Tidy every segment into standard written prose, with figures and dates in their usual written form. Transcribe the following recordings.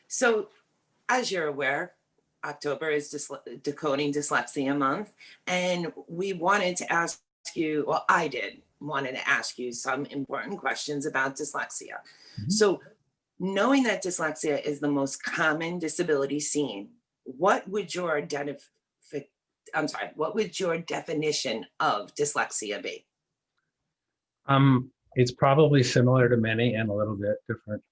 So, as you're aware, October is Decoding Dyslexia Month, and we wanted to ask you, well, I did wanted to ask you some important questions about dyslexia. Mhm. So, knowing that dyslexia is the most common disability seen, what would your what would your definition of dyslexia be? It's probably similar to many and a little bit different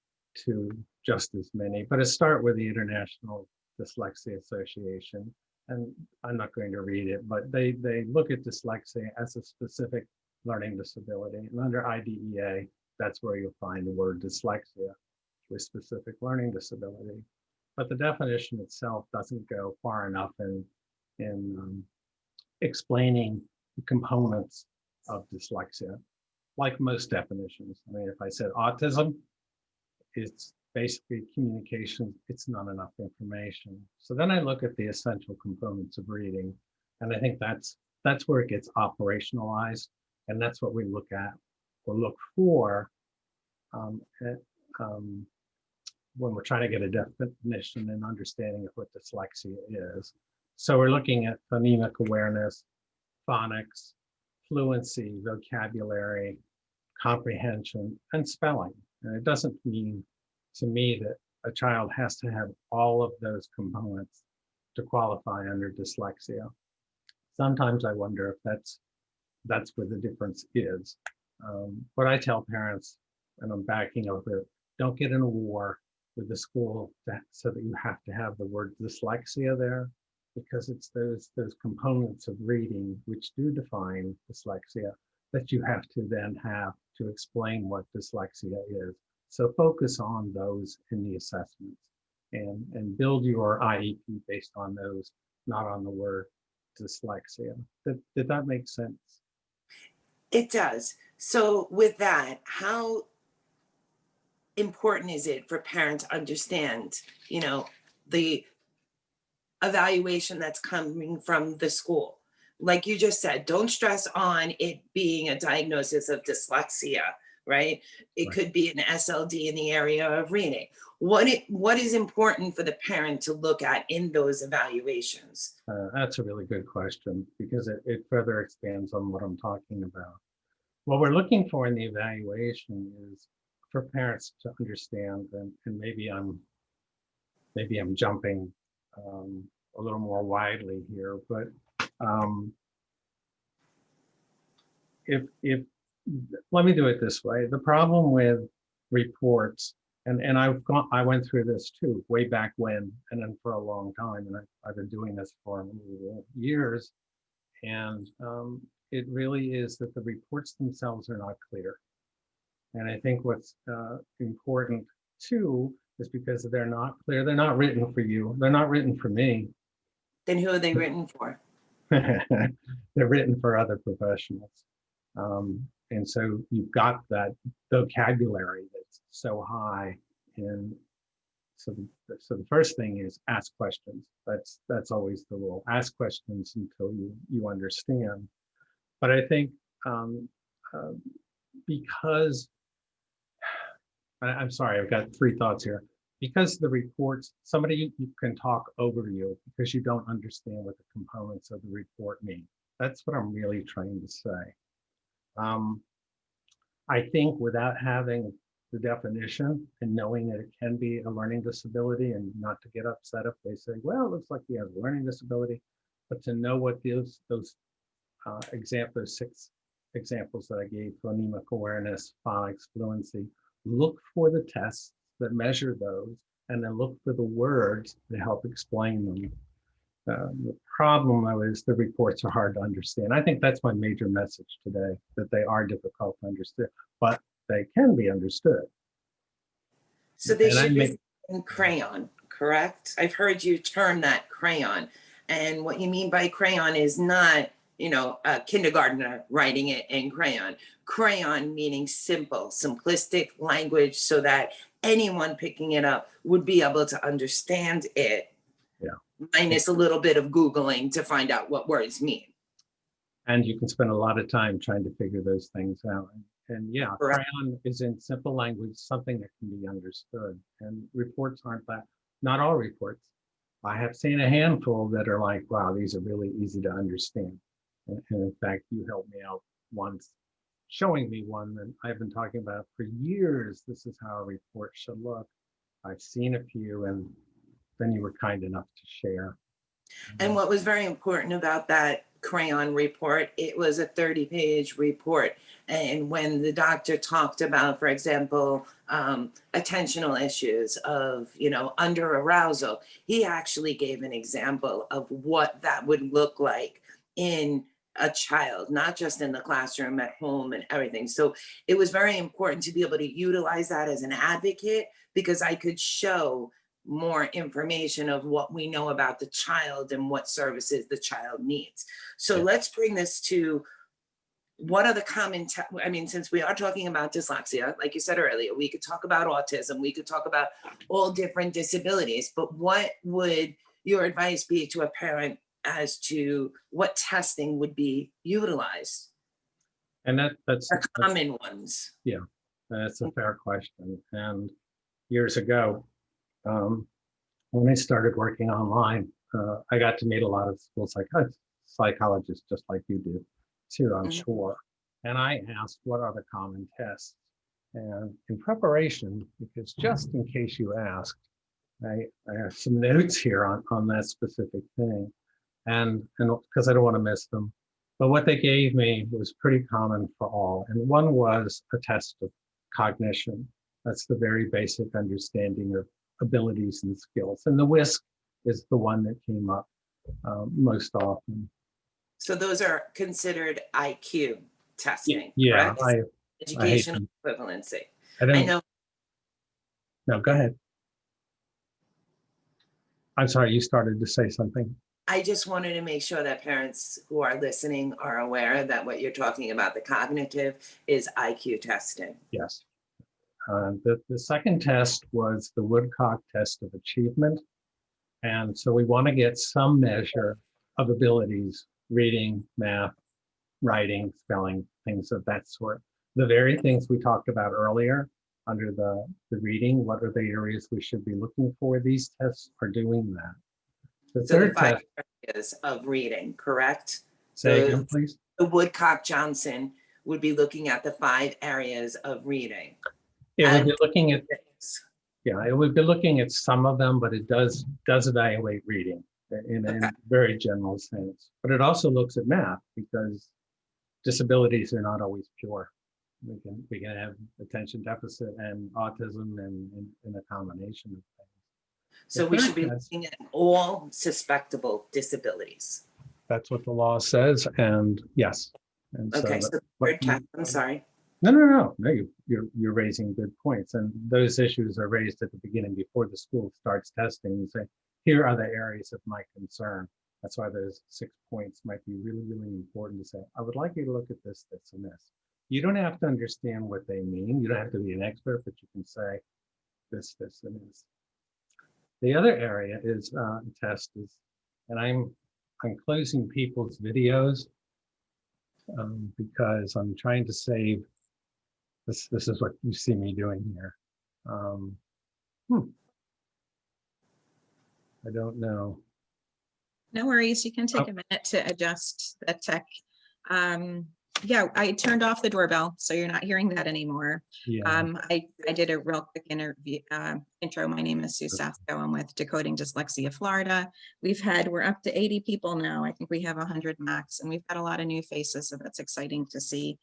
to just as many, but let's start with the International Dyslexia Association. And I'm not going to read it, but they look at dyslexia as a specific learning disability. And under IDEA, that's where you'll find the word dyslexia with specific learning disability. But the definition itself doesn't go far enough in explaining the components of dyslexia. Like most definitions. I mean, if I said autism, it's basically communication, it's not enough information. So then I look at the essential components of reading, and I think that's where it gets operationalized, and that's what we look at or look for at, when we're trying to get a definition and understanding of what dyslexia is. So we're looking at phonemic awareness, phonics, fluency, vocabulary, comprehension, and spelling. And it doesn't mean to me that a child has to have all of those components to qualify under dyslexia. Sometimes I wonder if that's where the difference is. What I tell parents, and I'm backing up here, don't get in a war with the school so that you have to have the word dyslexia there, because it's those components of reading which do define dyslexia that you have to then have to explain what dyslexia is. So focus on those in the assessments and build your IEP based on those, not on the word dyslexia. Did that make sense? It does. So, with that, how important is it for parents to understand, the evaluation that's coming from the school? Like you just said, don't stress on it being a diagnosis of dyslexia, right? It Right. could be an SLD in the area of reading. What is important for the parent to look at in those evaluations? That's a really good question because it further expands on what I'm talking about. What we're looking for in the evaluation is for parents to understand, and maybe I'm jumping a little more widely here, but if let me do it this way. The problem with reports, and I went through this too, way back when, and then for a long time, and I've been doing this for years, and it really is that the reports themselves are not clear. And I think what's important too is because they're not clear, they're not written for you, they're not written for me. Then who are they written for? They're written for other professionals. And so you've got that vocabulary that's so high. And so the first thing is ask questions. That's always the rule. Ask questions until you understand. But I think because, I'm sorry, I've got three thoughts here. Because the reports, somebody you can talk over you because you don't understand what the components of the report mean. That's what I'm really trying to say. I think without having the definition and knowing that it can be a learning disability, and not to get upset if they say, well, it looks like he has a learning disability, but to know what those six examples that I gave, phonemic awareness, phonics, fluency, look for the tests that measure those, and then look for the words to help explain them. The problem, though, is the reports are hard to understand. I think that's my major message today, that they are difficult to understand, but they can be understood. So they should be in crayon, correct? I've heard you term that crayon. And what you mean by crayon is not, a kindergartner writing it in crayon. Crayon meaning simple, simplistic language so that anyone picking it up would be able to understand it. Yeah. Minus a little bit of Googling to find out what words mean. And you can spend a lot of time trying to figure those things out. And yeah, Correct. crayon is in simple language, something that can be understood. And reports aren't that. not all reports. I have seen a handful that are like, wow, these are really easy to understand. And in fact, you helped me out once, showing me one that I've been talking about for years. This is how a report should look. I've seen a few, and then you were kind enough to share. And what was very important about that crayon report, it was a 30-page report. And when the doctor talked about, for example, attentional issues of, under arousal, he actually gave an example of what that would look like in a child, not just in the classroom, at home and everything. So it was very important to be able to utilize that as an advocate, because I could show more information of what we know about the child and what services the child needs. So let's bring this to, what are the common, since we are talking about dyslexia, like you said earlier, we could talk about autism, we could talk about all different disabilities, but what would your advice be to a parent as to what testing would be utilized? And that's common ones. Yeah, that's a fair question. And years ago, when I started working online, I got to meet a lot of school psychologists, just like you do too, I'm sure. And I asked, what are the common tests? And in preparation, because just in case you asked, I have some notes here on that specific thing. And because I don't want to miss them. But what they gave me was pretty common for all. And one was a test of cognition. That's the very basic understanding of abilities and skills. And the WISC is the one that came up most often. So those are considered IQ testing, yeah, correct? Educational equivalency. I know. No, go ahead. I'm sorry, you started to say something. I just wanted to make sure that parents who are listening are aware that what you're talking about, the cognitive, is IQ testing. Yes. The second test was the Woodcock test of achievement. And so we want to get some measure of abilities, reading, math, writing, spelling, things of that sort. The very things we talked about earlier under the reading, what are the areas we should be looking for? These tests are doing that. The third test areas of reading, correct? Say again, please. The Woodcock-Johnson would be looking at the 5 areas of reading. It would be looking at, it would be looking at some of them, but it does evaluate reading in a very general sense. But it also looks at math, because disabilities are not always pure. We can have attention deficit and autism and a combination of things. So we should be looking at all suspectable disabilities. That's what the law says, and yes. And okay, so the third test, I'm sorry. No, you're raising good points, and those issues are raised at the beginning before the school starts testing. You say, here are the areas of my concern. That's why those 6 points might be really, really important to say, I would like you to look at this, this, and this. You don't have to understand what they mean. You don't have to be an expert, but you can say this, this, and this. The other area is test is, and I'm closing people's videos because I'm trying to save. This is what you see me doing here. I don't know. No worries. You can take a minute to adjust the tech. Yeah, I turned off the doorbell, so you're not hearing that anymore. Yeah. I did a real quick intro. My name is Sue Safko. I'm with Decoding Dyslexia Florida. We're up to 80 people now. I think we have 100 max, and we've got a lot of new faces, so that's exciting to see.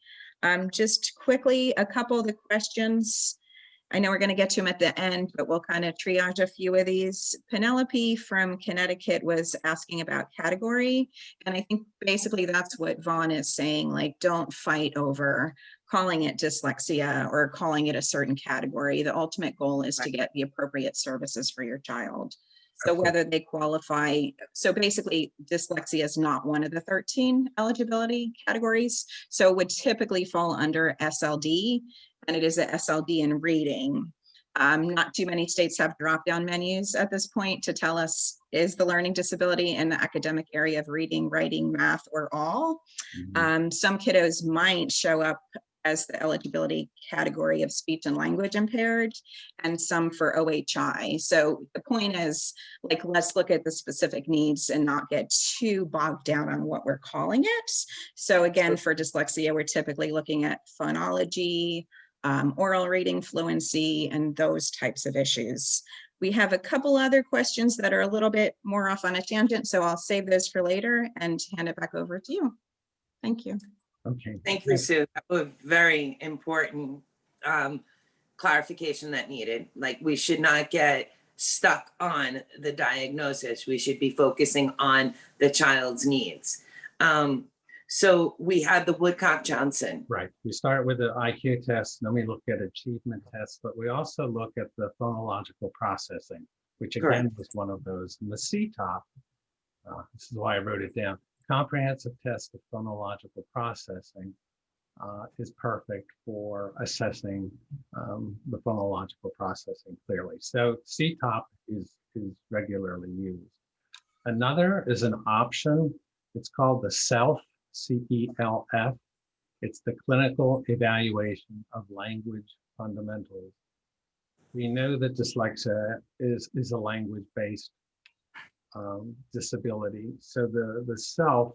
Just quickly, a couple of the questions. I know we're going to get to them at the end, but we'll kind of triage a few of these. Penelope from Connecticut was asking about category. And I think basically that's what Vaughn is saying, like, don't fight over calling it dyslexia or calling it a certain category. The ultimate goal is to get the appropriate services for your child. So whether they qualify, so basically dyslexia is not one of the 13 eligibility categories. So it would typically fall under SLD, and it is a SLD in reading. Not too many states have drop-down menus at this point to tell us, is the learning disability in the academic area of reading, writing, math, or all? Some kiddos might show up as the eligibility category of speech and language impaired, and some for OHI. So the point is, like, let's look at the specific needs and not get too bogged down on what we're calling it. So again, for dyslexia, we're typically looking at phonology, oral reading fluency, and those types of issues. We have a couple other questions that are a little bit more off on a tangent, so I'll save those for later and hand it back over to you. Thank you. Okay. Thank you, Sue. That was very important clarification that needed. Like, we should not get stuck on the diagnosis. We should be focusing on the child's needs. So we had the Woodcock-Johnson. Right. We start with the IQ test, then we look at achievement tests, but we also look at the phonological processing, which again Correct. was one of those. And the CTOP, this is why I wrote it down, comprehensive test of phonological processing is perfect for assessing the phonological processing clearly. So CTOP is regularly used. Another is an option. It's called the CELF, C-E-L-F. It's the Clinical Evaluation of Language Fundamentals. We know that dyslexia is a language-based disability. So the CELF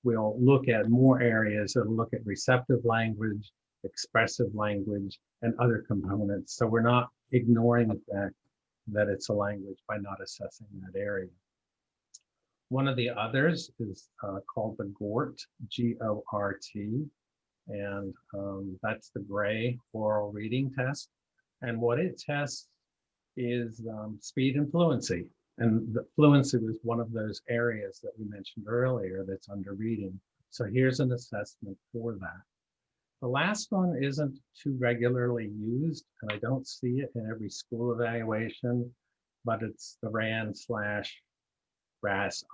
will look at more areas. It'll look at receptive language, expressive language, and other components. So we're not ignoring the fact that it's a language by not assessing that area. One of the others is called the GORT, G-O-R-T, and that's the Gray Oral Reading Test. And what it tests is speed and fluency. And the fluency was one of those areas that we mentioned earlier that's under reading. So here's an assessment for that. The last one isn't too regularly used, and I don't see it in every school evaluation, but it's the RAN/RAS, RAN/RAS,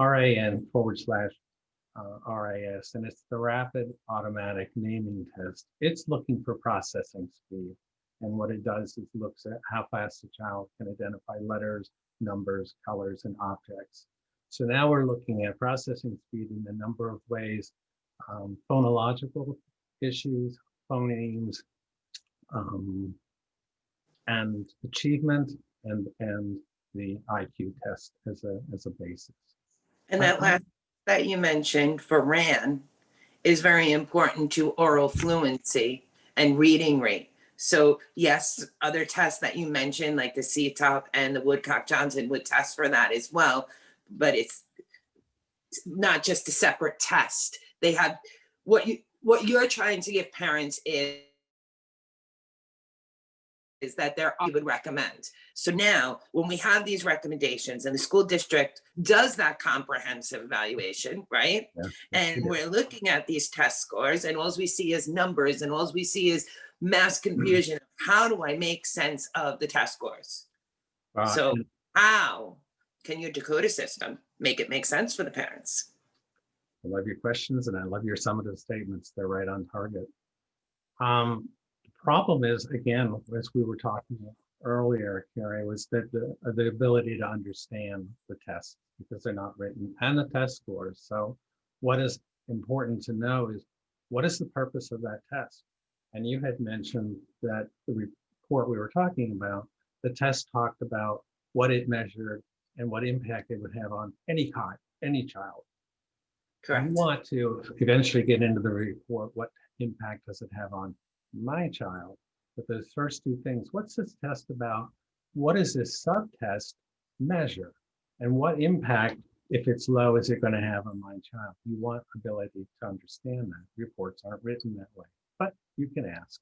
and it's the Rapid Automatic Naming Test. It's looking for processing speed. And what it does is looks at how fast the child can identify letters, numbers, colors, and objects. So now we're looking at processing speed in a number of ways, phonological issues, phonemes, and achievement, and the IQ test as a basis. And that last that you mentioned for RAN is very important to oral fluency and reading rate. So yes, other tests that you mentioned, like the CTOP and the Woodcock-Johnson, would test for that as well, but it's not just a separate test. They have what you're trying to give parents is that you would recommend. So now when we have these recommendations and the school district does that comprehensive evaluation, right? Yeah. And we're looking at these test scores, and all we see is numbers, and all we see is mass confusion. How do I make sense of the test scores? So how can your Dakota system make it make sense for the parents? I love your questions, and I love your summative statements. They're right on target. The problem is, again, as we were talking earlier, Kerri, was that the ability to understand the tests, because they're not written, and the test scores. So what is important to know is, what is the purpose of that test? And you had mentioned that the report we were talking about, the test talked about what it measured and what impact it would have on any child. Correct. You want to eventually get into the report, what impact does it have on my child? But those first two things, what's this test about? What does this subtest measure? And what impact, if it's low, is it going to have on my child? You want ability to understand that. Reports aren't written that way, but you can ask.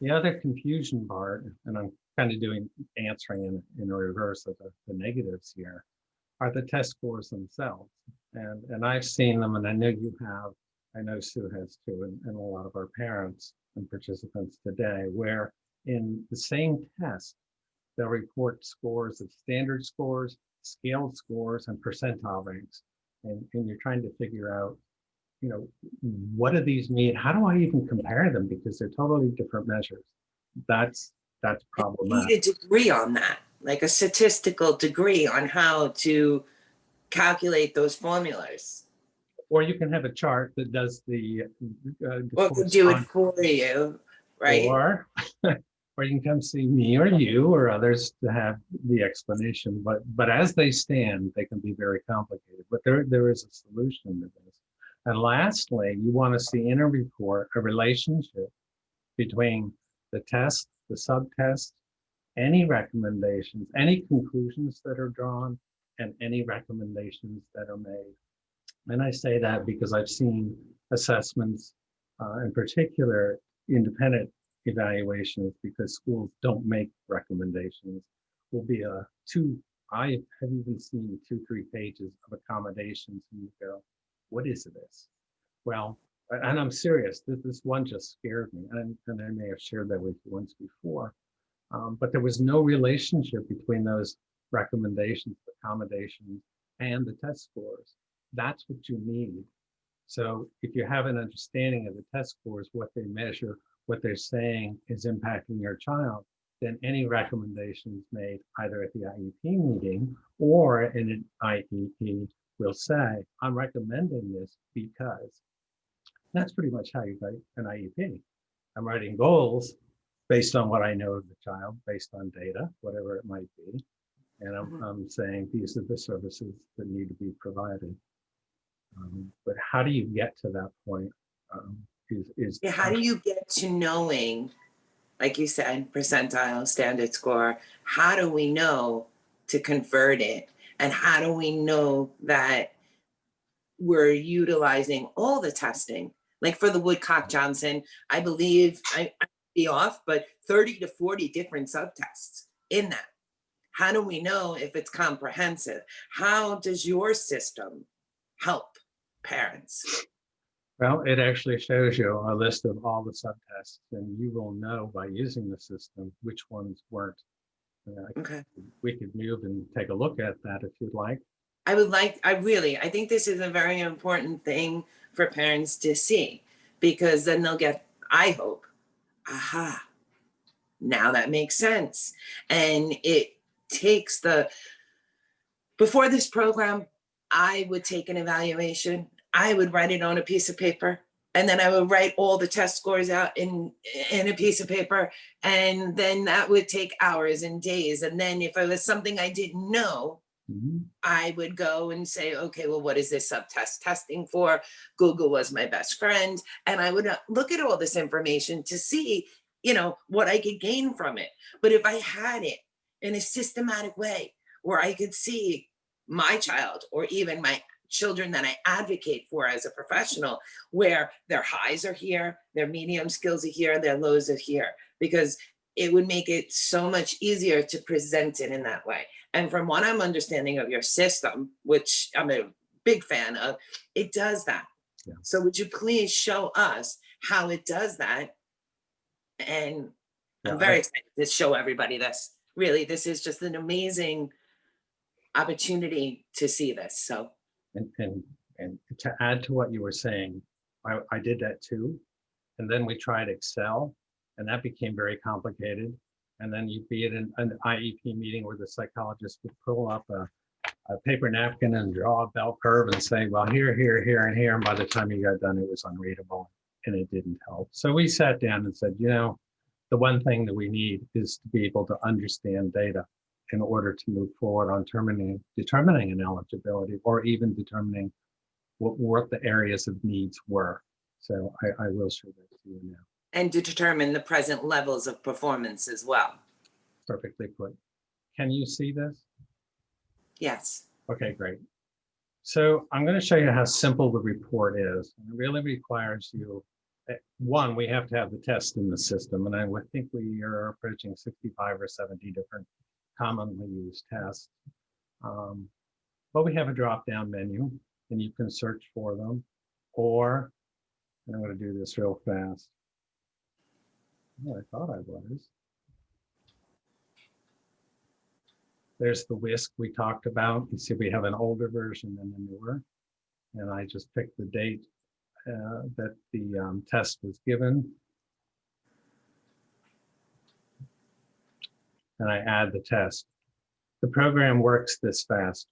The other confusion part, and I'm kind of answering in reverse of the negatives here, are the test scores themselves. And I've seen them, and I know you have, I know Sue has too, and a lot of our parents and participants today, where in the same test, they'll report scores of standard scores, scaled scores, and percentile ranks. And you're trying to figure out, what do these mean? How do I even compare them? Because they're totally different measures. That's problematic. You need a degree on that, like a statistical degree on how to calculate those formulas. Or you can have a chart that does the. Or could do it for you, right? Or, or you can come see me or you or others to have the explanation. But as they stand, they can be very complicated. But there is a solution to this. And lastly, you want to see in a report a relationship between the test, the subtest, any recommendations, any conclusions that are drawn, and any recommendations that are made. And I say that because I've seen assessments, in particular, independent evaluations, because schools don't make recommendations, will be I have even seen 2-3 pages of accommodations, and you go, what is this? Well, and I'm serious, this one just scared me, and I may have shared that with you once before, but there was no relationship between those recommendations, accommodations, and the test scores. That's what you need. So if you have an understanding of the test scores, what they measure, what they're saying is impacting your child, then any recommendations made either at the IEP meeting or in an IEP will say, I'm recommending this because. That's pretty much how you write an IEP. I'm writing goals based on what I know of the child, based on data, whatever it might be. And I'm saying these are the services that need to be provided. But how do you get to that point? Yeah, how do you get to knowing, like you said, percentile, standard score? How do we know to convert it? And how do we know that we're utilizing all the testing? Like for the Woodcock-Johnson, I believe, I be off, but 30 to 40 different subtests in that. How do we know if it's comprehensive? How does your system help parents? Well, it actually shows you a list of all the subtests, and you will know by using the system which ones weren't. Okay. We could move and take a look at that if you'd like. I think this is a very important thing for parents to see, because then they'll get, I hope, aha, now that makes sense. And it takes before this program, I would take an evaluation, I would write it on a piece of paper, and then I would write all the test scores out in a piece of paper. And then that would take hours and days. And then if it was something I didn't know, I would go and say, okay, well, what is this subtest testing for? Google was my best friend. And I would look at all this information to see, what I could gain from it. But if I had it in a systematic way where I could see my child or even my children that I advocate for as a professional, where their highs are here, their medium skills are here, their lows are here, because it would make it so much easier to present it in that way. And from what I'm understanding of your system, which I'm a big fan of, it does that. Yeah. So would you please show us how it does that? And I'm very excited to show everybody this. Really, this is just an amazing opportunity to see this. So. And to add to what you were saying, I did that too. And then we tried Excel, and that became very complicated. And then you'd be at an IEP meeting where the psychologist would pull up a paper napkin and draw a bell curve and say, well, here, and here. And by the time you got done, it was unreadable and it didn't help. So we sat down and said, the one thing that we need is to be able to understand data in order to move forward on determining an eligibility, or even determining what the areas of needs were. So I will show that to you now. And to determine the present levels of performance as well. Perfectly put. Can you see this? Yes. Okay, great. So I'm going to show you how simple the report is. And it really requires you, one, we have to have the test in the system. And I would think we are approaching 65 or 70 different commonly used tests. But we have a drop-down menu, and you can search for them. Or, and I'm going to do this real fast. Oh, I thought I was. There's the WISC we talked about. You see we have an older version and a newer. And I just picked the date that the test was given. And I add the test. The program works this fast.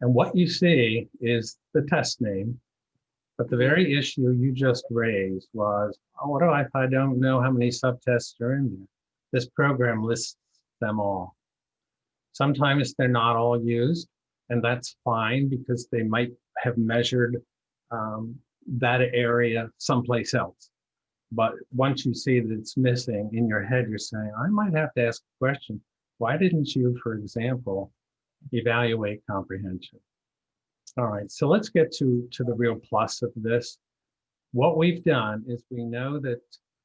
And what you see is the test name, But the very issue you just raised was, oh, what do I if I don't know how many subtests are in there? This program lists them all. Sometimes they're not all used, and that's fine because they might have measured that area someplace else. But once you see that it's missing in your head, you're saying, I might have to ask a question. Why didn't you, for example, evaluate comprehension? All right, so let's get to the real plus of this. What we've done is we know that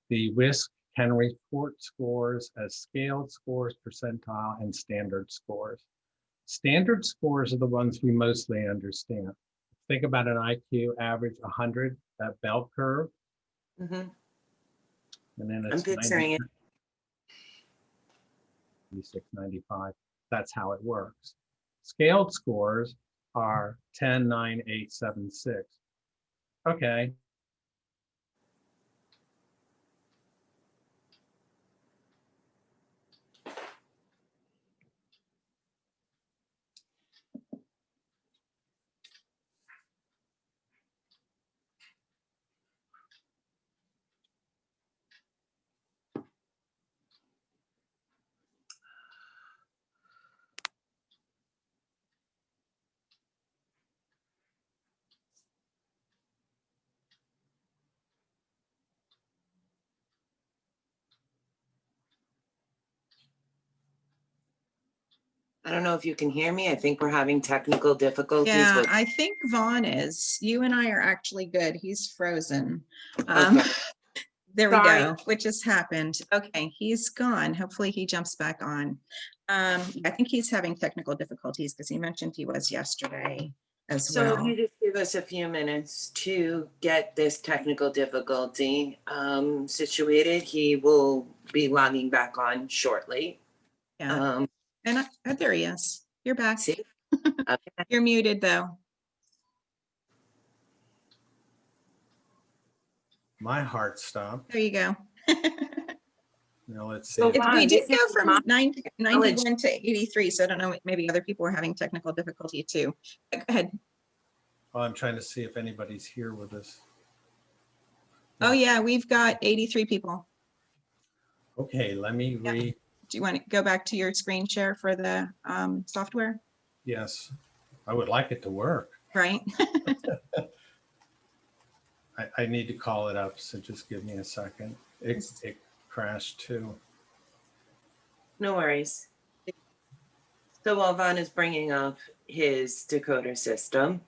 the WISC can report scores as scaled scores, percentile, and standard scores. Standard scores are the ones we mostly understand. Think about an IQ average 100, that bell curve. Mhm. And then I'm it's picturing it. 96, 95. That's how it works. Scaled scores are 10, 9, 8, 7, 6. Okay. I don't know if you can hear me. I think we're having technical difficulties Yeah, with. I think Vaughn is. You and I are actually good. He's frozen. Um, Okay. There we Sorry. go, which just happened. Okay, he's gone. Hopefully he jumps back on. I think he's having technical difficulties because he mentioned he was yesterday as So if well. you just give us a few minutes to get this technical difficulty situated, he will be logging back on shortly. Yeah, and oh, there he is. You're back. See? Okay. You're muted though. My heart stopped. There you go. Now let's see. So We Vaughn, did this go is from my 91 to 83, so I don't know, maybe other people are having technical difficulty too. Go ahead. Oh, I'm trying to see if anybody's here with us. Oh yeah, we've got 83 people. Okay, let me Yeah. read. Do you want to go back to your screen share for the software? Yes, I would like it to work. Right. I need to call it up, so just give me a second. It crashed too. No worries. So while Vaughn is bringing up his decoder system,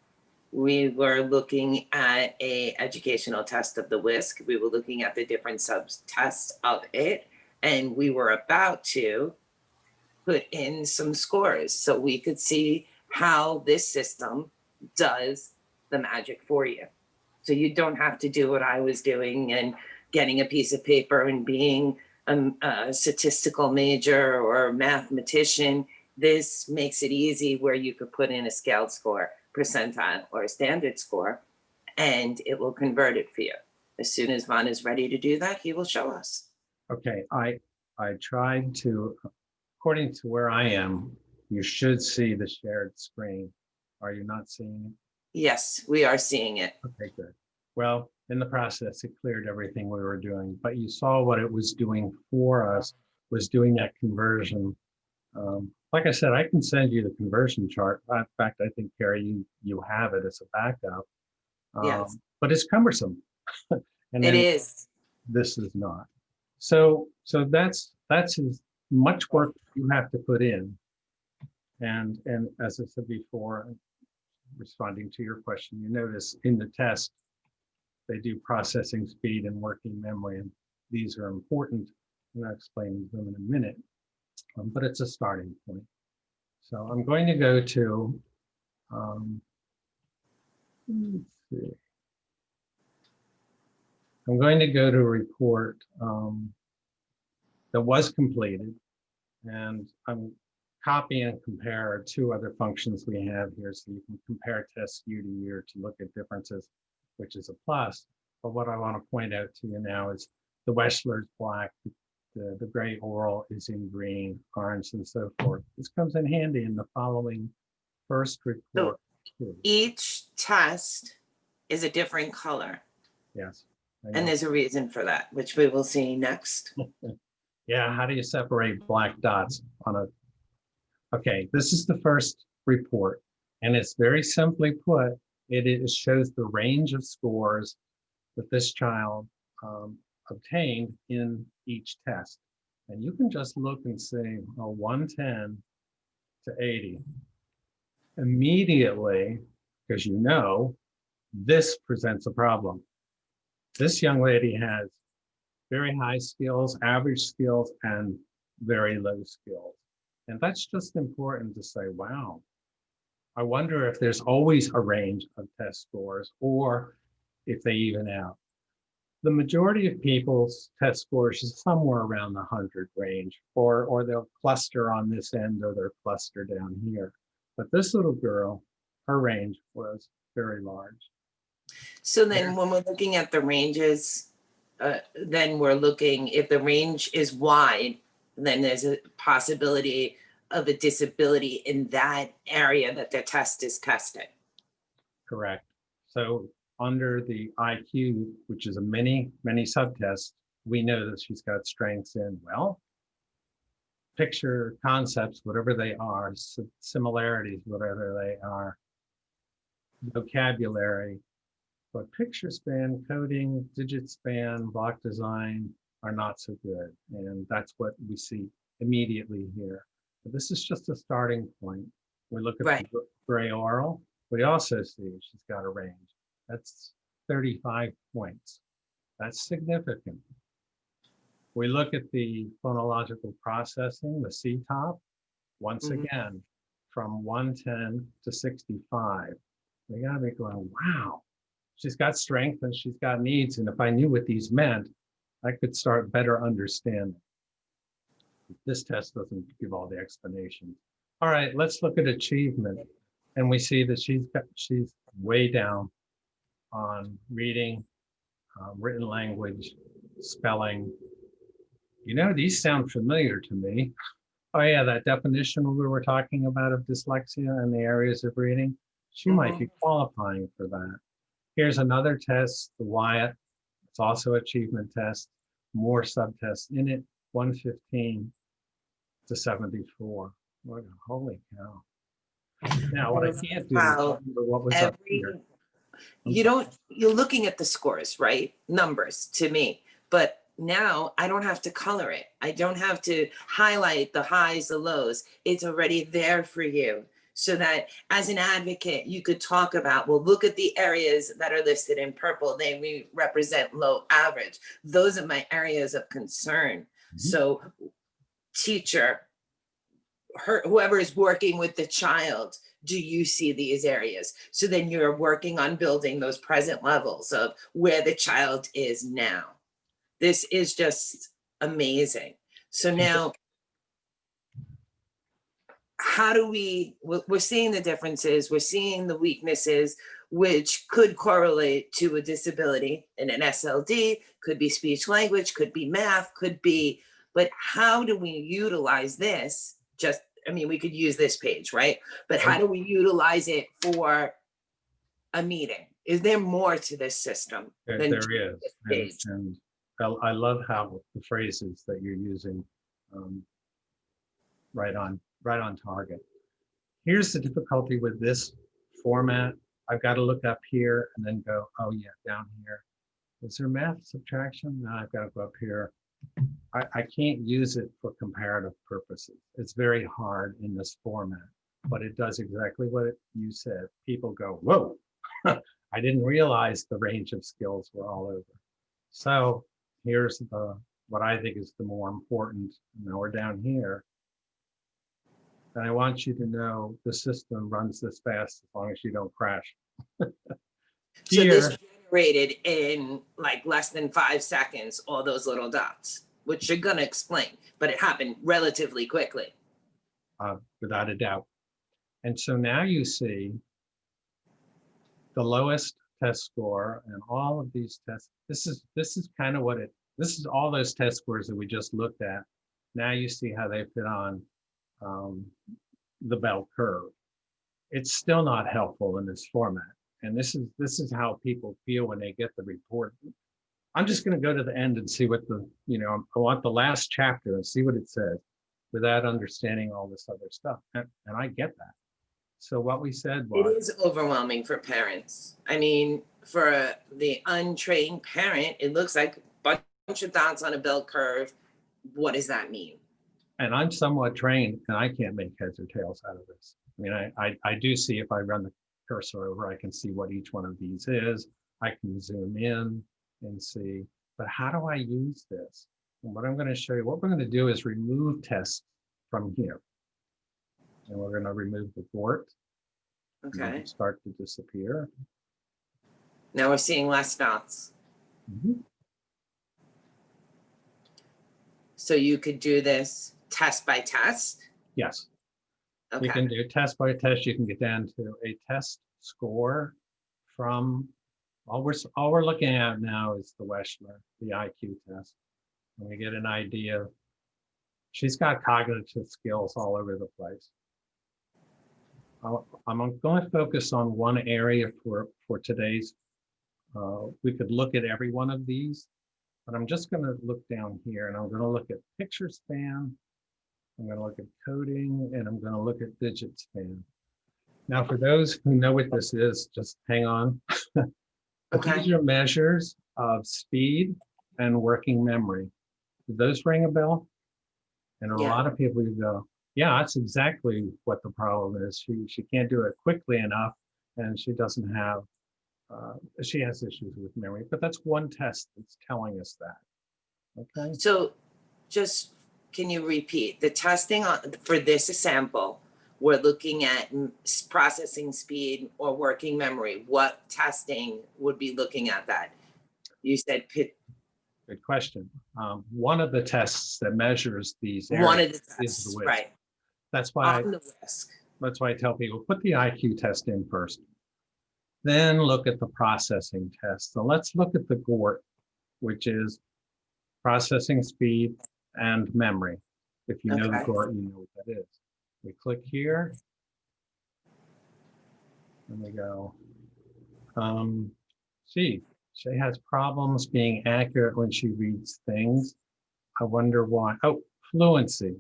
we were looking at a educational test of the WISC. We were looking at the different subtests of it, and we were about to put in some scores so we could see how this system does the magic for you. So you don't have to do what I was doing and getting a piece of paper and being a statistical major or a mathematician. This makes it easy where you could put in a scaled score, percentile, or a standard score, and it will convert it for you. As soon as Vaughn is ready to do that, he will show us. Okay, I tried to, according to where I am, you should see the shared screen. Are you not seeing it? Yes, we are seeing it. Okay, good. Well, in the process, it cleared everything we were doing, but you saw what it was doing for us, was doing that conversion. Like I said, I can send you the conversion chart. In fact, I think, Kerri, you have it as a backup. Yes. But it's cumbersome. And It then is. this is not. So that's as much work you have to put in. And as I said before, responding to your question, you notice in the test, they do processing speed and working memory, and these are important. And I'll explain them in a minute, but it's a starting point. So I'm going to go to, let's see. I'm going to go to a report that was completed, and I'm copy and compare two other functions we have here, so you can compare tests year to year to look at differences, which is a plus. But what I want to point out to you now is the Wechsler's black, the gray oral is in green, orange, and so forth. This comes in handy in the following first report. Each test is a different color. Yes. I And know. there's a reason for that, which we will see next. Yeah, how do you separate black dots on a, okay, this is the first report, and it's very simply put, it shows the range of scores that this child obtained in each test. And you can just look and say, oh, 110 to 80. Immediately, because you know, this presents a problem. This young lady has very high skills, average skills, and very low skills. And that's just important to say, wow, I wonder if there's always a range of test scores or if they even out. The majority of people's test scores is somewhere around the 100 range, or they'll cluster on this end or they'll cluster down here. But this little girl, her range was very large. So then when we're looking at the ranges, then we're looking, if the range is wide, then there's a possibility of a disability in that area that the test is testing. Correct. So under the IQ, which is a many subtests, we know that she's got strengths in, well, picture concepts, whatever they are, similarities, whatever they are, vocabulary, but picture span, coding, digit span, block design are not so good. And that's what we see immediately here. But this is just a starting point. We look at the gray oral, we also see she's got a range. That's 35 points. That's significant. We look at the phonological processing, the C-top, once again, from 110 to 65. We gotta be going, wow, she's got strength and she's got needs. And if I knew what these meant, I could start better understanding. This test doesn't give all the explanations. All right, let's look at achievement. And we see that she's way down on reading, written language, spelling. You know, these sound familiar to me. Oh yeah, that definition we were talking about of dyslexia and the areas of reading, she might be qualifying for that. Here's another test, the Wyatt. It's also achievement test, more subtests in it, 115 to 74. What, holy cow. Now, what I can't do is remember what was up here. You're looking at the scores, right? Numbers to me, but now I don't have to color it. I don't have to highlight the highs, the lows. It's already there for you. So that as an advocate, you could talk about, well, look at the areas that are listed in purple. They represent low average. Those are my areas of concern. So teacher, whoever is working with the child, do you see these areas? So then you're working on building those present levels of where the child is now. This is just amazing. So now, how do we're seeing the differences, we're seeing the weaknesses, which could correlate to a disability in an SLD, could be speech language, could be math, could be, but how do we utilize this? We could use this page, right? But how do we utilize it for a meeting? Is there more to this system? There is. And I love how the phrases that you're using, right on target. Here's the difficulty with this format. I've got to look up here and then go, oh yeah, down here. Is there math subtraction? No, I've got to go up here. I can't use it for comparative purposes. It's very hard in this format, but it does exactly what you said. People go, whoa, I didn't realize the range of skills were all over. So here's what I think is the more important. Now we're down here. And I want you to know the system runs this fast as long as you don't crash. So this generated in like less than 5 seconds, all those little dots, which you're gonna explain, but it happened relatively quickly. Without a doubt. And so now you see the lowest test score and all of these tests. This is kind of this is all those test scores that we just looked at. Now you see how they fit on the bell curve. It's still not helpful in this format. And this is how people feel when they get the report. I'm just going to go to the end and see what the, I want the last chapter and see what it says without understanding all this other stuff. And I get that. So what we said It was, is overwhelming for parents. I mean, for the untrained parent, it looks like a bunch of dots on a bell curve. What does that mean? and I'm somewhat trained, and I can't make heads or tails out of this. I mean, I do see, if I run the cursor over, I can see what each one of these is. I can zoom in and see, but how do I use this? And what I'm going to show you, what we're going to do is remove tests from here. And we're going to remove the gort. Okay. Start to disappear. Now we're seeing less dots. Mm-hmm. So you could do this test by test? Yes. Okay. You can do test by test. You can get down to a test score from, all we're looking at now is the Wechsler, the IQ test. And we get an idea. She's got cognitive skills all over the place. I'm going to focus on one area for today's. We could look at every one of these, but I'm just going to look down here, and I'm going to look at picture span. I'm going to look at coding, and I'm going to look at digit span. Now, for those who know what this is, just hang on. Okay. These are measures of speed and working memory. Do those ring a bell? And a Yeah. lot of people go, yeah, that's exactly what the problem is. She can't do it quickly enough, and she doesn't have, she has issues with memory. But that's one test that's telling us that. Okay. So just, can you repeat the testing for this sample? We're looking at processing speed or working memory. What testing would be looking at that? You said Good question. One of the tests that measures these areas one of the is tests, the WISC. right? That's why On the WISC. that's why I tell people, put the IQ test in first. Then look at the processing test. So let's look at the GORT, which is processing speed and memory. If you know the Okay. GORT, you know what that is. We click here, and we go, she has problems being accurate when she reads things. I wonder why. Oh, fluency.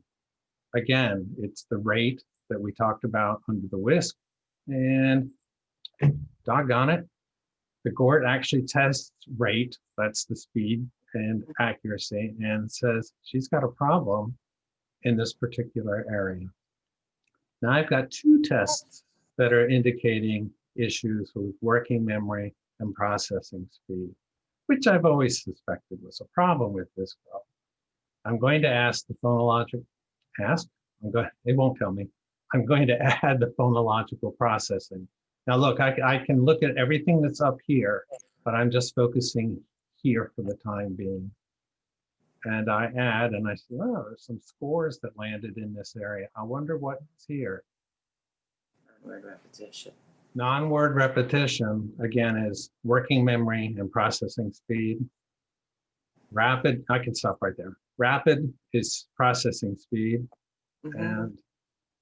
Again, it's the rate that we talked about under the WISC. And doggone it, the GORT actually tests rate, that's the speed and accuracy, and says she's got a problem in this particular area. Now I've got two tests that are indicating issues with working memory and processing speed, which I've always suspected was a problem with this girl. I'm going to ask the phonological, it won't tell me. I'm going to add the phonological processing. Now look, I can look at everything that's up here, but I'm just focusing here for the time being. And I add, and I say, oh, there's some scores that landed in this area. I wonder what's here. Non-word repetition. Non-word repetition, again, is working memory and processing speed. Rapid, I can stop right there. Rapid is processing speed. And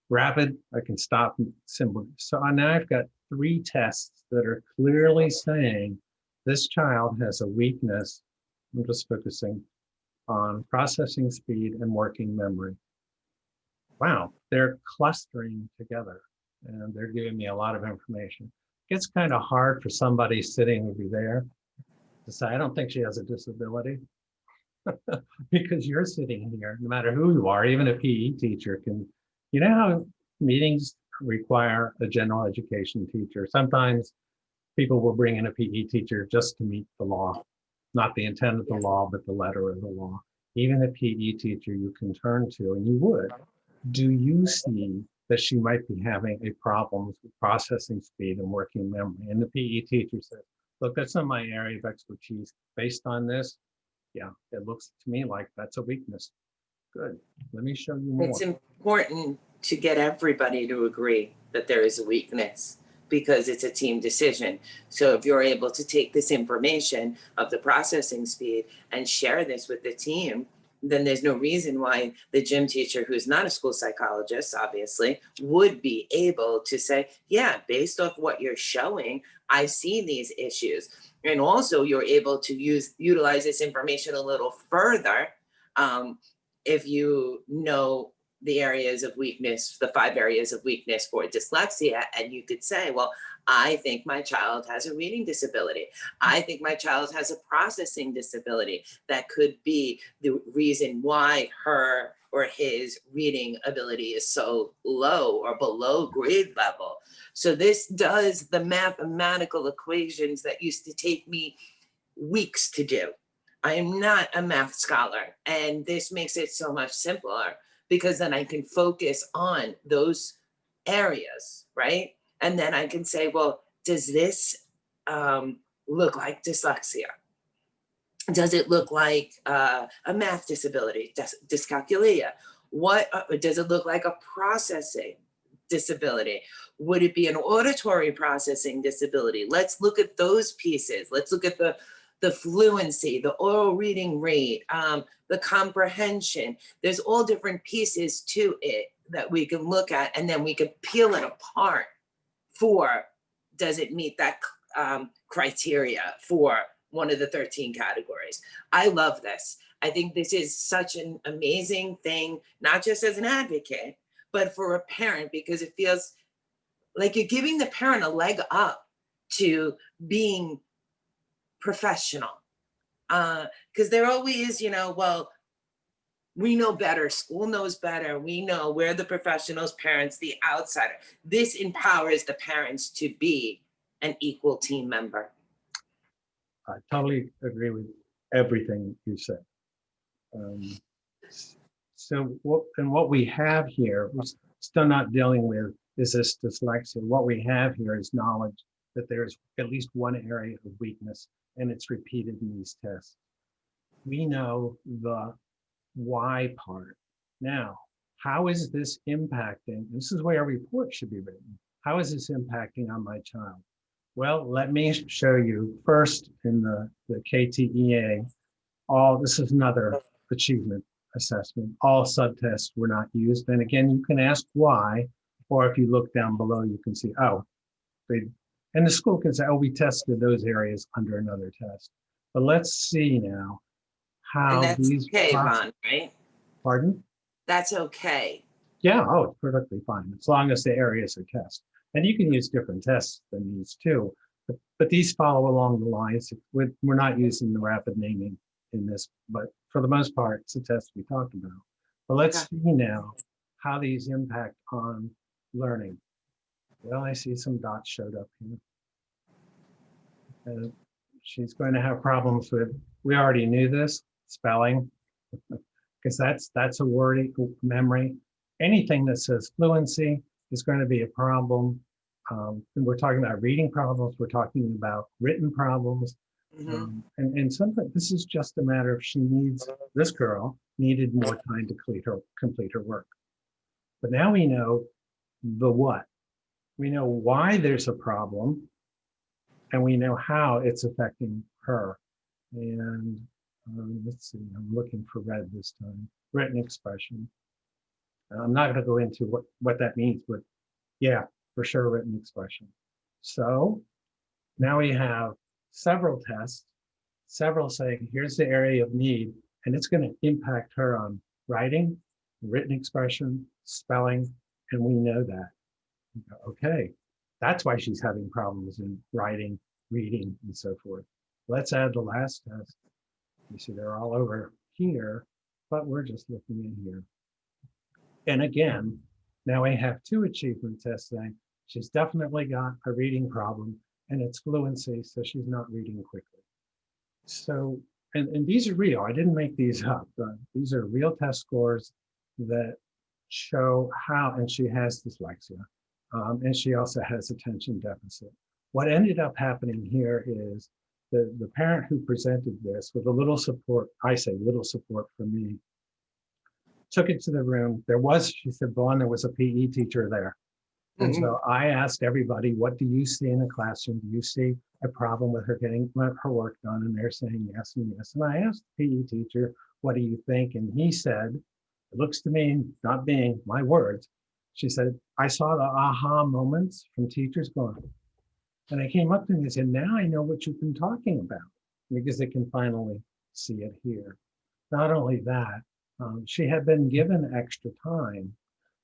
rapid, I can stop simply. So now I've got three tests that are clearly saying this child has a weakness. I'm just focusing on processing speed and working memory. Wow, they're clustering together and they're giving me a lot of information. It gets kind of hard for somebody sitting over there to say, I don't think she has a disability. Because you're sitting here, no matter who you are, even a PE teacher can, you know how meetings require a general education teacher. Sometimes people will bring in a PE teacher just to meet the law, not the intent of the law, but the letter of the law. Even a PE teacher you can turn to, and you would. Do you see that she might be having a problem with processing speed and working memory? And the PE teacher says, look, that's not my area of expertise. Based on this, yeah, it looks to me like that's a weakness. Good. Let me show you more. It's important to get everybody to agree that there is a weakness because it's a team decision. So if you're able to take this information of the processing speed and share this with the team, then there's no reason why the gym teacher, who's not a school psychologist, obviously, would be able to say, yeah, based off what you're showing, I see these issues. And also you're able to utilize this information a little further if you know the areas of weakness, the 5 areas of weakness for dyslexia, and you could say, well, I think my child has a reading disability. I think my child has a processing disability. That could be the reason why her or his reading ability is so low or below grade level. So this does the mathematical equations that used to take me weeks to do. I am not a math scholar, and this makes it so much simpler because then I can focus on those areas, right? And then I can say, well, does this look like dyslexia? Does it look like a math disability, dyscalculia? What does it look like a processing disability? Would it be an auditory processing disability? Let's look at those pieces. Let's look at the fluency, the oral reading rate, the comprehension. There's all different pieces to it that we can look at, and then we can peel it apart for, does it meet that criteria for one of the 13 categories? I love this. I think this is such an amazing thing, not just as an advocate, but for a parent, because it feels like you're giving the parent a leg up to being professional. Because they're always, well, we know better, school knows better, we know, we're the professionals, parents, the outsider. This empowers the parents to be an equal team member. I totally agree with everything you said. So what we have here, we're still not dealing with, is this dyslexia? What we have here is knowledge that there's at least one area of weakness, and it's repeated in these tests. We know the why part. Now, how is this impacting? This is where a report should be written. How is this impacting on my child? Well, let me show you first in the KTEA. This is another achievement assessment. All subtests were not used. And again, you can ask why, or if you look down below, you can see, and the school can say, we tested those areas under another test. But let's see now how and that's these. Okay, Vaughn, right? Pardon? That's okay. Yeah, it's perfectly fine, as long as the areas are tested. And you can use different tests than these too, but these follow along the lines. We're not using the rapid naming in this, but for the most part, it's a test we talked about. But let's see now how these impact on learning. Well, I see some dots showed up here. She's going to have problems with, we already knew this, spelling, because that's a word memory. Anything that says fluency is going to be a problem. And we're talking about reading problems. We're talking about written problems. And sometimes this is just a matter of this girl needed more time to complete her work. But now we know the what. We know why there's a problem, and we know how it's affecting her. And let's see, I'm looking for red this time. Written expression. I'm not going to go into what that means, but yeah, for sure, written expression. So now we have several tests, several saying, here's the area of need, and it's going to impact her on writing, written expression, spelling, and we know that. Okay, that's why she's having problems in writing, reading, and so forth. Let's add the last test. You see they're all over here, but we're just looking in here. And again, now we have 2 achievement tests saying she's definitely got a reading problem, and it's fluency, so she's not reading quickly. So, and these are real. I didn't make these up. These are real test scores that show how, and she has dyslexia, and she also has attention deficit. What ended up happening here is the parent who presented this with a little support, I say little support from me, took it to the room. She said, Vaughn, there was a PE teacher there. And so I asked everybody, what do you see in the classroom? Do you see a problem with her getting her work done? And they're saying yes and yes. And I asked the PE teacher, what do you think? And he said, it looks to me, not being my words, she said, I saw the aha moments from teachers going. And they came up to me and said, now I know what you've been talking about, because they can finally see it here. Not only that, she had been given extra time,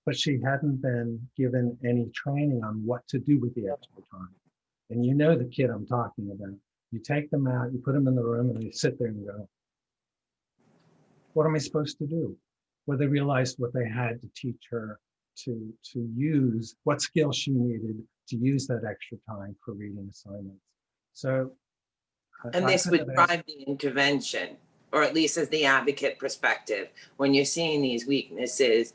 but she hadn't been given any training on what to do with the extra time. And you know the kid I'm talking about. You take them out, you put them in the room, and they sit there and go, what am I supposed to do? Well, they realized what they had to teach her to use, what skills she needed to use that extra time for reading assignments. So, and this would drive the intervention, or at least as the advocate perspective, when you're seeing these weaknesses,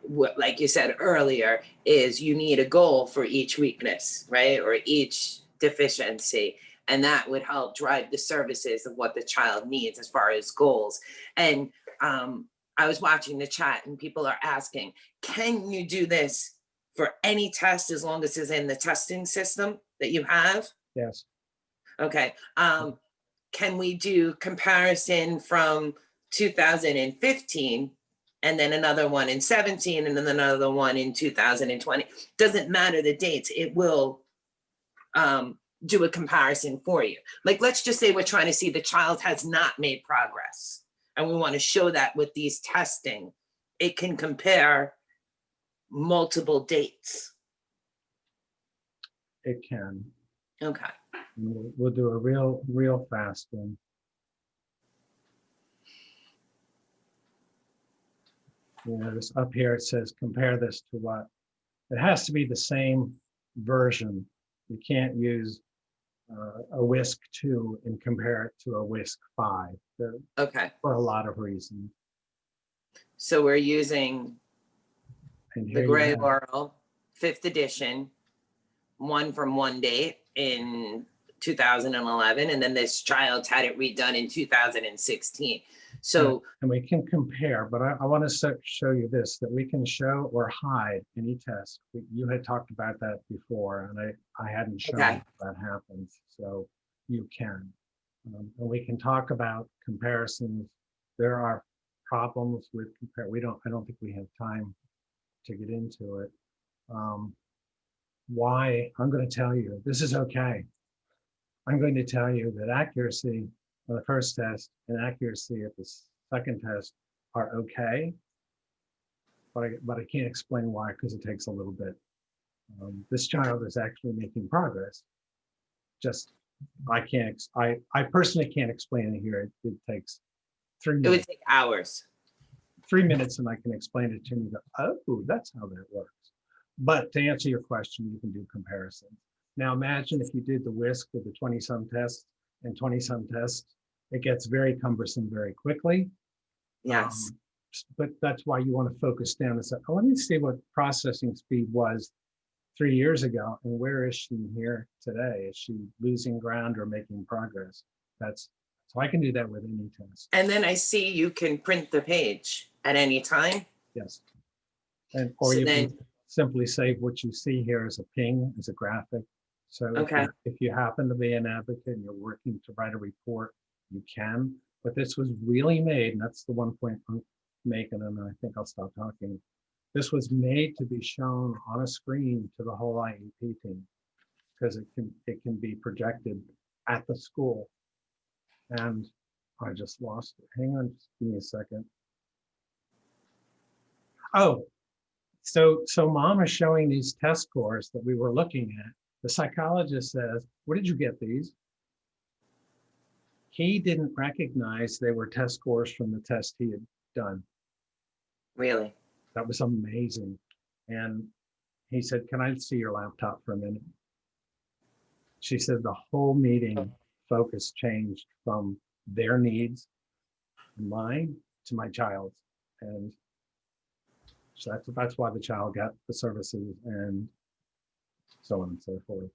what, like you said earlier, is you need a goal for each weakness, right? Or each deficiency. And that would help drive the services of what the child needs as far as goals. And I was watching the chat and people are asking, can you do this for any test as long as it's in the testing system that you have? Yes. Okay. Can we do comparison from 2015 and then another one in 17 and then another one in 2020? Doesn't matter the dates, it will do a comparison for you. Like, let's just say we're trying to see the child has not made progress and we want to show that with these testing. It can compare multiple dates. It can. Okay. We'll do a real fast one. You know, this up here, it says, compare this to what? It has to be the same version. You can't use a WISC 2 and compare it to a WISC 5. Okay. For a lot of reasons. So we're using the Gray Laurel 5th edition, one from one date in 2011, and then this child had it redone in 2016. So, and we can compare, but I want to show you this, that we can show or hide any test. You had talked about that before, and I hadn't shown that happens, so you can. And we can talk about comparisons. There are problems with compare. I don't think we have time to get into it. Why? I'm going to tell you, this is okay. I'm going to tell you that accuracy on the first test and accuracy at the second test are okay, but I can't explain why, because it takes a little bit. This child is actually making progress. Just, I personally can't explain it here. It takes 3 minutes. It would take hours. 3 minutes and I can explain it to you. Oh, that's how that works. But to answer your question, you can do comparisons. Now imagine if you did the WISC with the 20-some tests and 20-some tests, it gets very cumbersome very quickly. Yes. But that's why you want to focus down and say, oh, let me see what processing speed was 3 years ago and where is she here today? Is she losing ground or making progress? So I can do that with any test. And then I see you can print the page at any time. Yes. Or you can simply save what you see here as a ping, as a graphic. So if you happen to be an advocate and you're working to write a report, you can. But this was really made, and that's the one point I'm making, and I think I'll stop talking. This was made to be shown on a screen to the whole IEP team, because it can be projected at the school. And I just lost it. Hang on, just give me a second. Oh, so Mom is showing these test scores that we were looking at. The psychologist says, where did you get these? He didn't recognize they were test scores from the test he had done. Really? That was amazing. And he said, can I see your laptop for a minute? She said the whole meeting focus changed from their needs, mine, to my child's. And so that's why the child got the services and so on and so forth.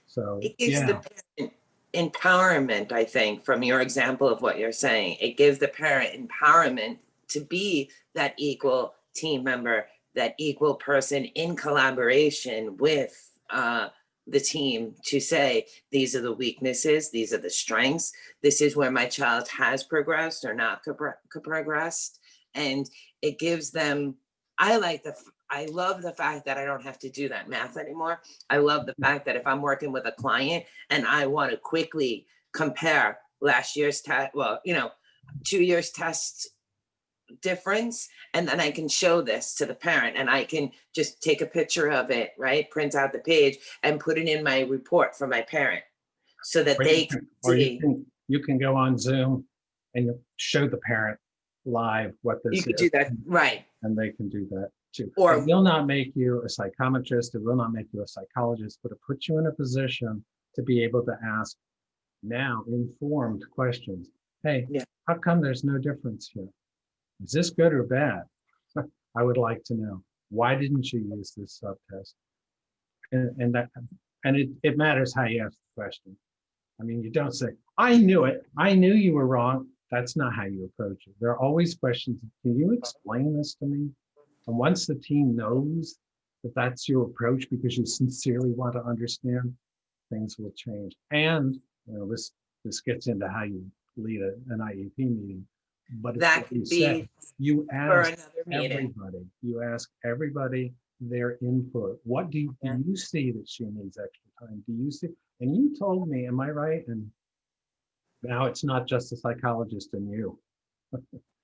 So it gives the parent empowerment, I think, from your example of what you're saying. It gives the parent empowerment to be that equal team member that equal person in collaboration with the team to say, these are the weaknesses, these are the strengths, this is where my child has progressed or not progressed. And it gives them, I love the fact that I don't have to do that math anymore. I love the fact that if I'm working with a client and I want to quickly compare last year's test, 2 years test difference, and then I can show this to the parent and I can just take a picture of it, right? Print out the page and put it in my report for my parent so that they can see. You can go on Zoom and you show the parent live what this is. You could do that, right? And they can do that too. Or it will not make you a psychometrist. It will not make you a psychologist, but it puts you in a position to be able to ask now informed questions. Hey, how come there's no difference here? Is this good or bad? I would like to know. Why didn't you use this subtest? And it matters how you ask the question. I mean, you don't say, I knew it. I knew you were wrong. That's not how you approach it. There are always questions. Can you explain this to me? And once the team knows that that's your approach because you sincerely want to understand, things will change. And this gets into how you lead an IEP meeting. But that could be you for ask another meeting. You ask everybody their input. What do you see that she needs extra time? Do you see? And you told me, am I right? And now it's not just a psychologist and you.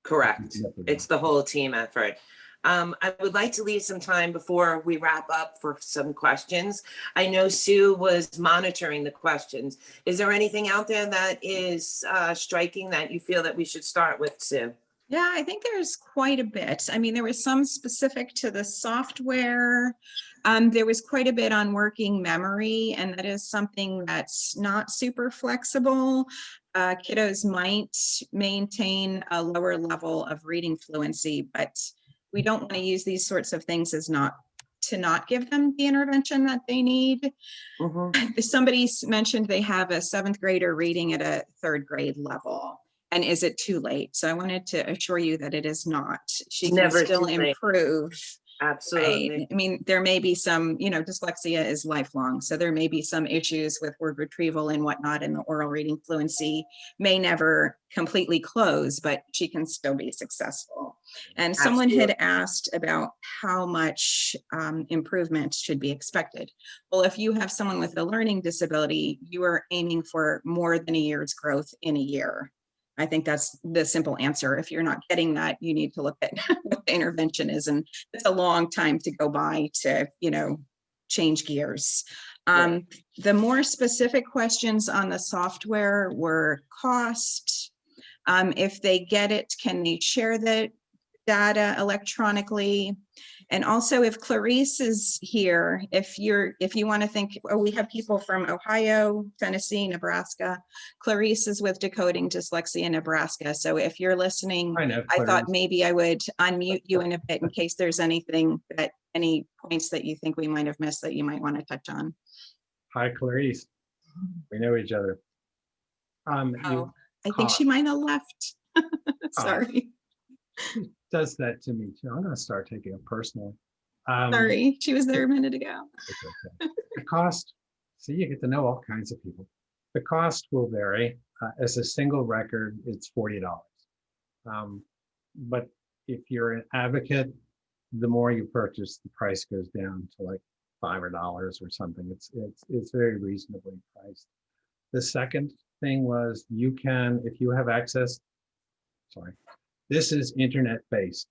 Correct. It's the whole team effort. I would like to leave some time before we wrap up for some questions. I know Sue was monitoring the questions. Is there anything out there that is striking that you feel that we should start with, Sue? Yeah, I think there's quite a bit. I mean, there was some specific to the software. There was quite a bit on working memory, and that is something that's not super flexible. Kiddos might maintain a lower level of reading fluency, but we don't want to use these sorts of things as not give them the intervention that they need. Somebody mentioned they have a 7th grader reading at a 3rd grade level. And is it too late? So I wanted to assure you that it is not. She can still improve. Absolutely. Right? I mean, there may be some, dyslexia is lifelong. So there may be some issues with word retrieval and whatnot, and the oral reading fluency may never completely close, but she can still be successful. And someone had asked about how much improvement should be expected. Well, if you have someone with a learning disability, you are aiming for more than a year's growth in a year. I think that's the simple answer. If you're not getting that, you need to look at what the intervention is. And it's a long time to go by to, change gears. The more specific questions on the software were cost. If they get it, can they share the data electronically? And also, if Clarice is here, if you want to think, we have people from Ohio, Tennessee, Nebraska. Clarice is with Decoding Dyslexia Nebraska. So if you're listening, I thought maybe I would unmute you in a bit in case there's any points that you think we might have missed that you might want to touch on. Hi, Clarice. We know each other. I think she might have left. Sorry. She does that to me too. I'm going to start taking it personally. Sorry, she was there a minute ago. Okay. The cost, so you get to know all kinds of people. The cost will vary. As a single record, it's $40. But if you're an advocate, the more you purchase, the price goes down to like $5 or something. It's very reasonably priced. The second thing was if you have access, this is internet-based.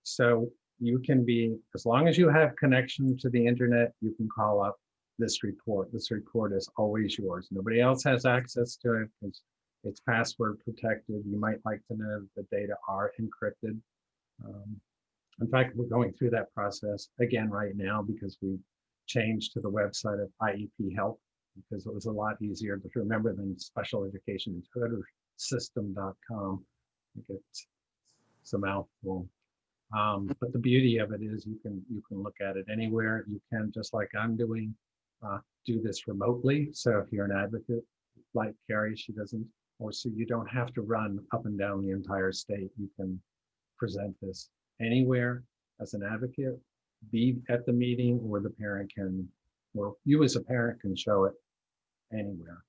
So you can be, as long as you have connection to the internet, you can call up this report. This report is always yours. Nobody else has access to it because it's password protected. You might like to know the data are encrypted. In fact, we're going through that process again right now because we changed to the website of IEP Help because it was a lot easier to remember than specialeducationinterpretarsystem.com. It's a mouthful. But the beauty of it is you can look at it anywhere. You can, just like I'm doing, do this remotely. So if you're an advocate like Kerri, so you don't have to run up and down the entire state. You can present this anywhere. as an advocate, be at the meeting, or the parent can, or you as a parent can show it anywhere.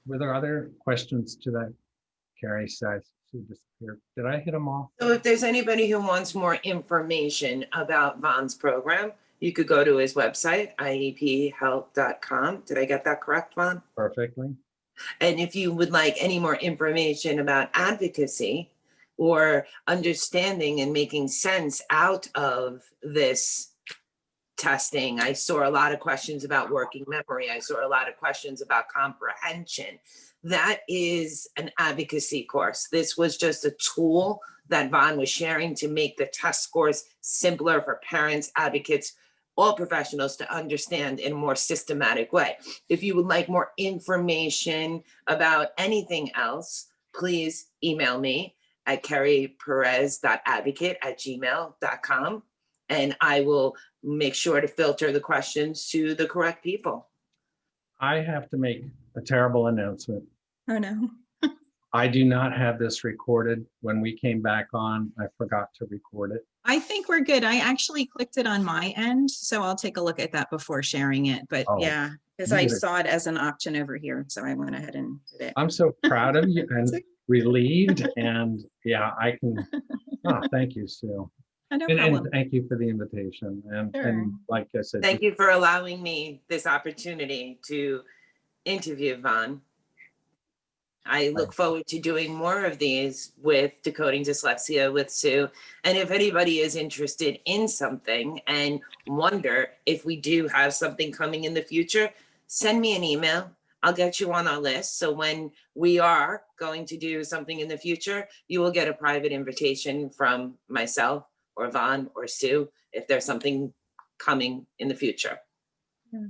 Were there other questions to that? Kerri says she disappeared. Did I hit them all? So if there's anybody who wants more information about Vaughn's program, you could go to his website, iephelp.com. Did I get that correct, Vaughn? Perfectly. And if you would like any more information about advocacy or understanding and making sense out of this testing, I saw a lot of questions about working memory. I saw a lot of questions about comprehension. That is an advocacy course. This was just a tool that Vaughn was sharing to make the test scores simpler for parents, advocates, all professionals to understand in a more systematic way. If you would like more information about anything else, please email me at kerriperez.advocate@gmail.com, and I will make sure to filter the questions to the correct people. I have to make a terrible announcement. Oh, no. I do not have this recorded. When we came back on, I forgot to record it. I think we're good. I actually clicked it on my end, so I'll take a look at that before sharing it. But Oh, yeah, because you I did it. saw it as an option over here, so I went ahead and did it. I'm so proud of you and relieved. And yeah, I can. Oh, thank you, Sue. No And problem. thank you for the invitation. And Sure. like I said, Thank you for allowing me this opportunity to interview Vaughn. I look forward to doing more of these with Decoding Dyslexia with Sue. And if anybody is interested in something and wonder if we do have something coming in the future, send me an email. I'll get you on our list. So when we are going to do something in the future, you will get a private invitation from myself or Vaughn or Sue if there's something coming in the future. Yeah.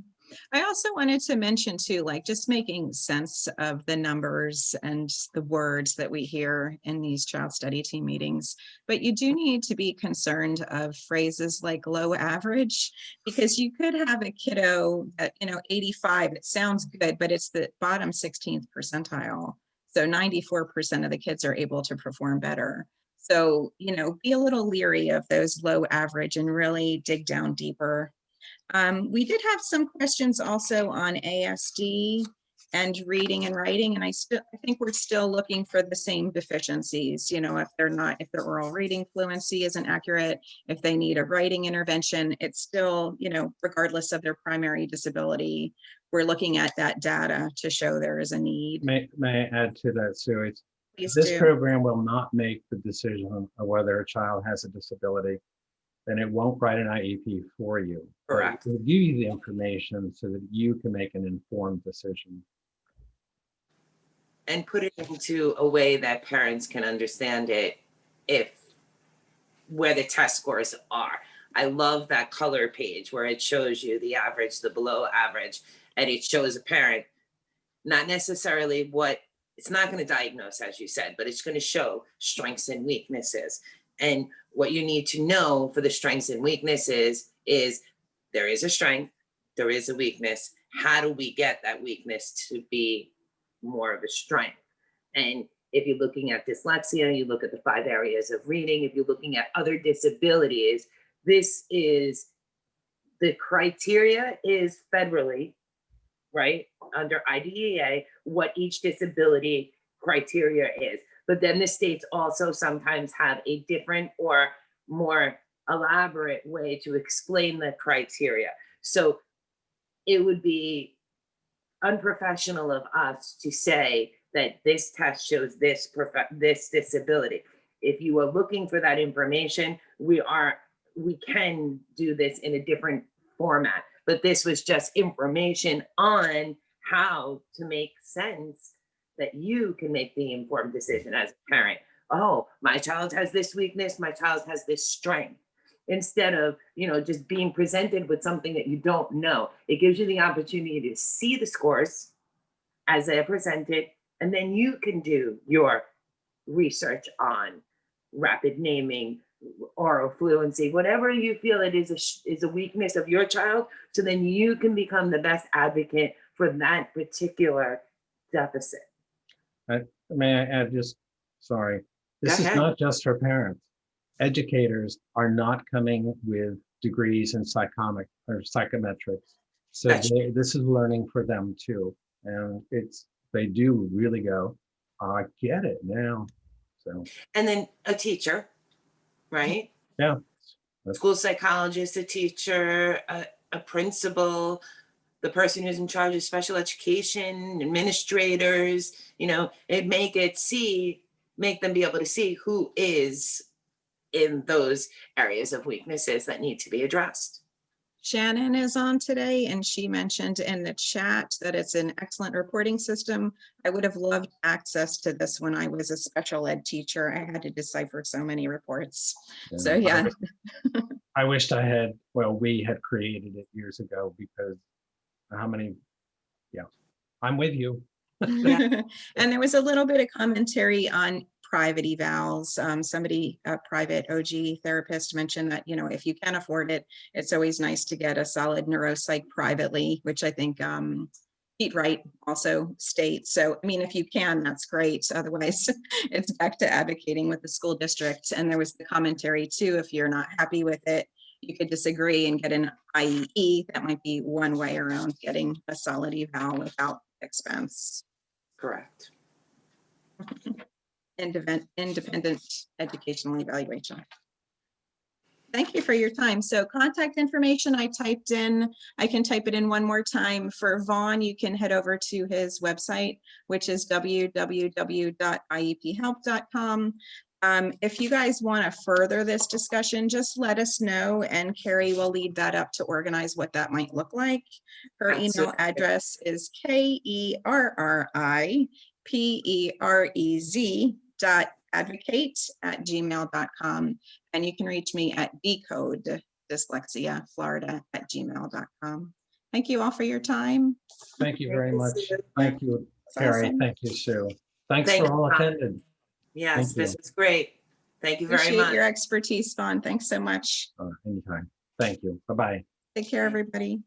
I also wanted to mention too, like just making sense of the numbers and the words that we hear in these child study team meetings. But you do need to be concerned of phrases like low average, because you could have a kiddo at, 85, it sounds good, but it's the bottom 16th percentile. So 94% of the kids are able to perform better. So, be a little leery of those low average and really dig down deeper. We did have some questions also on ASD and reading and writing, and I think we're still looking for the same deficiencies. If their oral reading fluency isn't accurate, if they need a writing intervention, it's still, regardless of their primary disability, we're looking at that data to show there is a need. may I add to that, Sue? Please This do. program will not make the decision of whether a child has a disability, then it won't write an IEP for you. Correct. It will give you the information so that you can make an informed decision. And put it into a way that parents can understand it where the test scores are. I love that color page where it shows you the average, the below average, and it shows a parent, not necessarily it's not going to diagnose, as you said, but it's going to show strengths and weaknesses. And what you need to know for the strengths and weaknesses is there is a strength, there is a weakness. How do we get that weakness to be more of a strength? And if you're looking at dyslexia, you look at the 5 areas of reading. If you're looking at other disabilities, this is the criteria is federally, right, under IDEA, what each disability criteria is. But then the states also sometimes have a different or more elaborate way to explain the criteria. So it would be unprofessional of us to say that this test shows this disability. If you are looking for that information, we can do this in a different format. But this was just information on how to make sense that you can make the informed decision as a parent. Oh, my child has this weakness, my child has this strength. Instead of, just being presented with something that you don't know. It gives you the opportunity to see the scores as they're presented, and then you can do your research on rapid naming, oral fluency, whatever you feel it is a weakness of your child, so then you can become the best advocate for that particular deficit. May I add sorry, this is ahead. not just for parents. educators are not coming with degrees in psychometrics. So Gotcha. this is learning for them too. And they do really go, I get it now. So, And then a teacher, right? yeah. School psychologist, a teacher, a principal, the person who's in charge of special education, administrators, it make them be able to see who is in those areas of weaknesses that need to be addressed. Shannon is on today, and she mentioned in the chat that it's an excellent reporting system. I would have loved access to this when I was a special ed teacher. I had to decipher so many reports. Yeah. So yeah. I wished we had created it years ago, because I'm with you. And there was a little bit of commentary on private evals. A private OG therapist mentioned that, if you can afford it, it's always nice to get a solid neuropsych privately, which I think Pete Wright also states. So, I mean, if you can, that's great. Otherwise, it's back to advocating with the school district. And there was the commentary too, if you're not happy with it, you could disagree and get an IEE. That might be one way around getting a solid eval without expense. Correct. Independent educational evaluation. Thank you for your time. So contact information I typed in, I can type it in one more time. For Vaughn, you can head over to his website, which is www.iephelp.com. If you guys want to further this discussion, just let us know, and Kerri will lead that up to organize what that might look like. Her email address is kerrerez.advocate@gmail.com. And you can reach me at decodedyslexiaflorida@gmail.com. Thank you all for your time. Thank you very much. Thank you, Kerri. Awesome. Thank you, Sue. Thanks for all attending. Yes, this was great. Thank you very Appreciate much. your expertise, Vaughn. Thanks so much. Anytime. Thank you. Bye-bye. Take care, everybody.